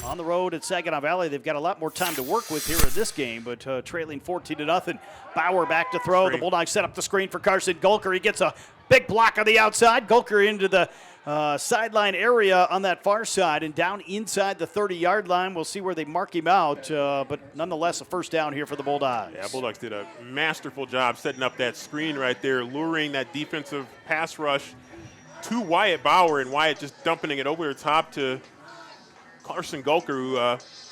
On the road at Saginaw Valley, they've got a lot more time to work with here in this game, but trailing 14-0. Bauer back to throw. The Bulldogs set up the screen for Carson Gulker. He gets a big block on the outside. Gulker into the sideline area on that far side and down inside the 30-yard line. We'll see where they mark him out, but nonetheless a first down here for the Bulldogs. Yeah, Bulldogs did a masterful job setting up that screen right there, luring that defensive pass rush to Wyatt Bauer, and Wyatt just dumping it over the top to Carson Gulker, who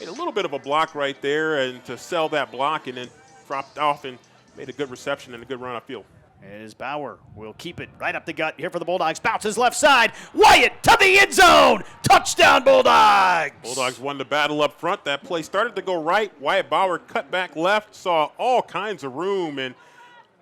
made a little bit of a block right there and to sell that block, and then dropped off and made a good reception and a good run upfield. As Bauer will keep it right up the gut here for the Bulldogs. Bounces left side. Wyatt to the end zone. Touchdown, Bulldogs. Bulldogs won the battle up front. That play started to go right. Wyatt Bauer cut back left, saw all kinds of room, and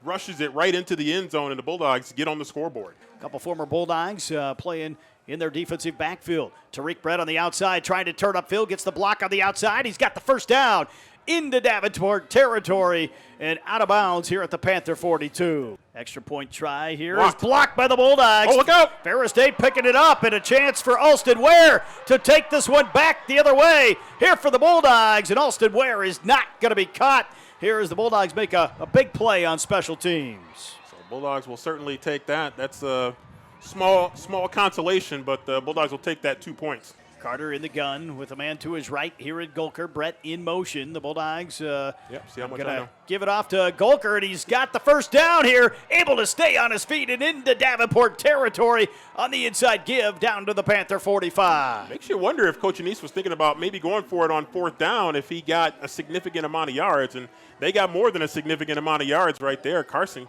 rushes it right into the end zone, and the Bulldogs get on the scoreboard. A couple former Bulldogs playing in their defensive backfield. Tariq Brett on the outside trying to turn upfield. Gets the block on the outside. He's got the first down into Davenport territory and out of bounds here at the Panther 42. Extra point try here is blocked by the Bulldogs. Oh, look out. Ferris State picking it up, and a chance for Alston Ware to take this one back the other way here for the Bulldogs, and Alston Ware is not going to be caught here as the Bulldogs make a big play on special teams. So Bulldogs will certainly take that. That's a small consolation, but the Bulldogs will take that 2 points. Carter in the gun with a man to his right here at Gulker. Brett in motion. The Bulldogs see how much I know. Give it off to Gulker, and he's got the first down here. Able to stay on his feet and into Davenport territory on the inside give down to the Panther 45. Makes you wonder if Coach Anise was thinking about maybe going for it on fourth down if he got a significant amount of yards, and they got more than a significant amount of yards right there. Carson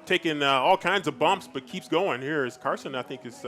taking all kinds of bumps but keeps going. Here is Carson, I think, is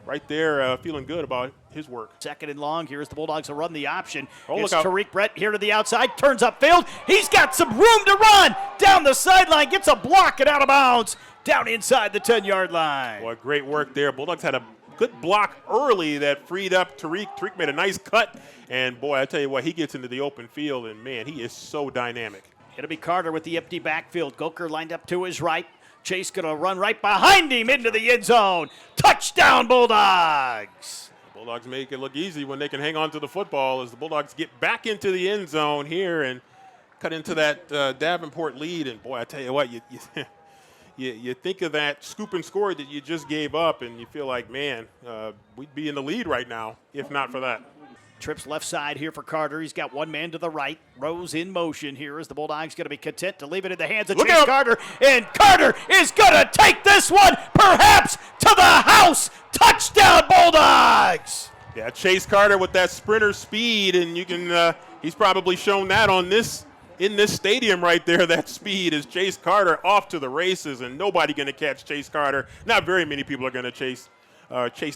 right there feeling good about his work. Second and long. Here's the Bulldogs to run the option. Oh, it's look out. Tariq Brett here to the outside. Turns upfield. He's got some room to run down the sideline. Gets a block and out of bounds down inside the 10-yard line. Boy, great work there. Bulldogs had a good block early that freed up Tariq. Tariq made a nice cut, and boy, I tell you what, he gets into the open field, and man, he is so dynamic. It'll be Carter with the empty backfield. Gulker lined up to his right. Chase going to run right behind him into the end zone. Touchdown, Bulldogs. The Bulldogs make it look easy when they can hang on to the football as the Bulldogs get back into the end zone here and cut into that Davenport lead. And, boy, I tell you what, you think of that scoop and score that you just gave up, and you feel like, man, we'd be in the lead right now if not for that. Trips left side here for Carter. He's got one man to the right. Rose in motion here as the Bulldogs going to be content to leave it in the hands of Chase Carter. And Carter is going to take this one perhaps to the house. Touchdown, Bulldogs! Yeah, Chase Carter with that sprinter speed, and you can he's probably shown that in this stadium right there. That speed is Chase Carter off to the races, and nobody going to catch Chase Carter. Not very many people are going to chase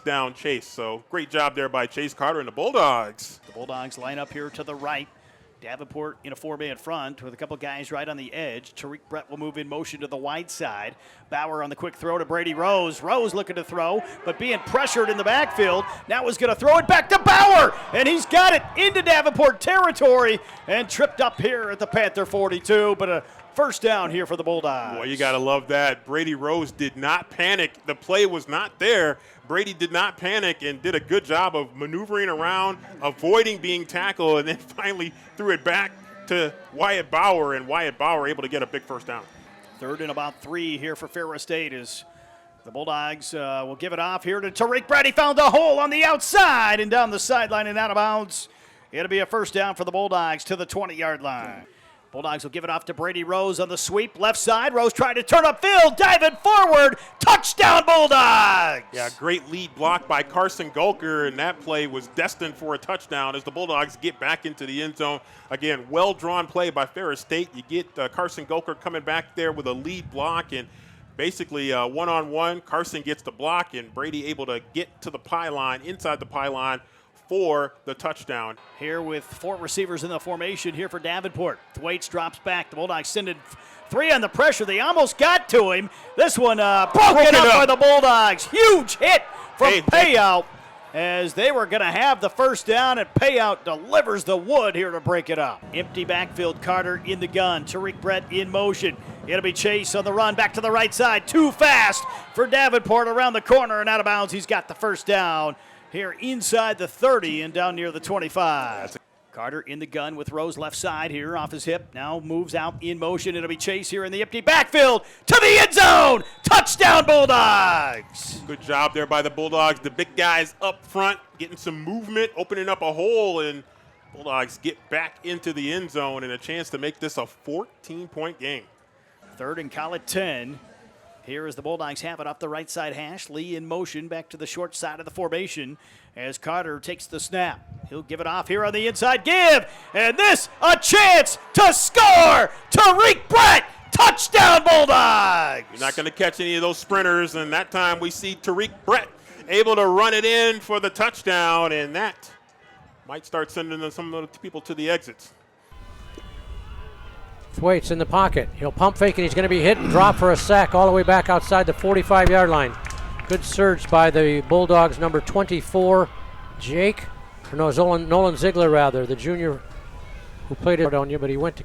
down Chase. So great job there by Chase Carter and the Bulldogs. The Bulldogs line up here to the right. Davenport in a four-man front with a couple guys right on the edge. Tariq Brett will move in motion to the wide side. Bauer on the quick throw to Brady Rose. Rose looking to throw, but being pressured in the backfield. Now is going to throw it back to Bauer, and he's got it into Davenport territory and tripped up here at the Panther 42, but a first down here for the Bulldogs. Boy, you got to love that. Brady Rose did not panic. The play was not there. Brady did not panic and did a good job of maneuvering around, avoiding being tackled, and then finally threw it back to Wyatt Bauer, and Wyatt Bauer able to get a big first down. Third and about 3 here for Ferris State as the Bulldogs will give it off here to Tariq Brett. He found a hole on the outside and down the sideline and out of bounds. It'll be a first down for the Bulldogs to the 20-yard line. Bulldogs will give it off to Brady Rose on the sweep. Left side, Rose trying to turn upfield, diving forward. Touchdown, Bulldogs! Yeah, great lead block by Carson Gulker, and that play was destined for a touchdown as the Bulldogs get back into the end zone. Again, well-drawn play by Ferris State. You get Carson Gulker coming back there with a lead block, and basically one-on-one. Carson gets the block, and Brady able to get to the pylon, inside the pylon, for the touchdown. Here with 4 receivers in the formation here for Davenport. Thwaites drops back. The Bulldogs send it 3 on the pressure. They almost got to him. This one broken up by the Bulldogs. Huge hit from Payout as they were going to have the first down, and Payout delivers the wood here to break it up. Empty backfield, Carter in the gun. Tariq Brett in motion. It'll be Chase on the run back to the right side. Too fast for Davenport around the corner and out of bounds. He's got the first down. here inside the 30 and down near the 25. Carter in the gun with Rose left side here off his hip. Now moves out in motion. It'll be Chase here in the empty backfield to the end zone. Touchdown Bulldogs. Good job there by the Bulldogs. The big guys up front getting some movement, opening up a hole, and Bulldogs get back into the end zone and a chance to make this a 14-point game. Third and call it 10. Here as the Bulldogs have it off the right side hash. Lee in motion back to the short side of the formation as Carter takes the snap. He'll give it off here on the inside give. And this, a chance to score. Tariq Brett, touchdown Bulldogs. You're not going to catch any of those sprinters, and that time we see Tariq Brett able to run it in for the touchdown, and that might start sending some of the people to the exits. Thwaites in the pocket. He'll pump fake and he's going to be hit and drop for a sack all the way back outside the 45-yard line. Good surge by the Bulldogs, number 24, Jake. Or no, Nolan Ziegler, rather, the junior who played it on you, but he went to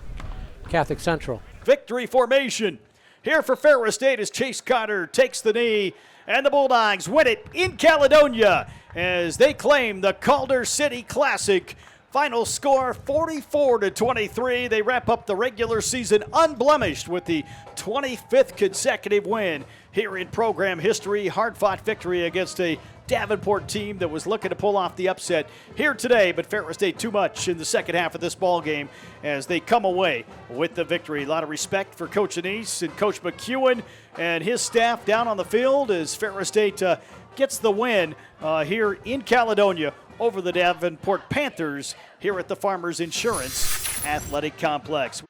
Catholic Central. Victory formation. Here for Ferris State as Chase Carter takes the knee, and the Bulldogs win it in Caledonia as they claim the Calder City Classic. Final score 44-23. They wrap up the regular season unblemished with the 25th consecutive win here in program history. Hard-fought victory against a Davenport team that was looking to pull off the upset here today, but Ferris State too much in the second half of this ball game as they come away with the victory. A lot of respect for Coach Anise and Coach McEwen and his staff down on the field as Ferris State gets the win here in Caledonia over the Davenport Panthers here at the Farmers Insurance Athletic Complex.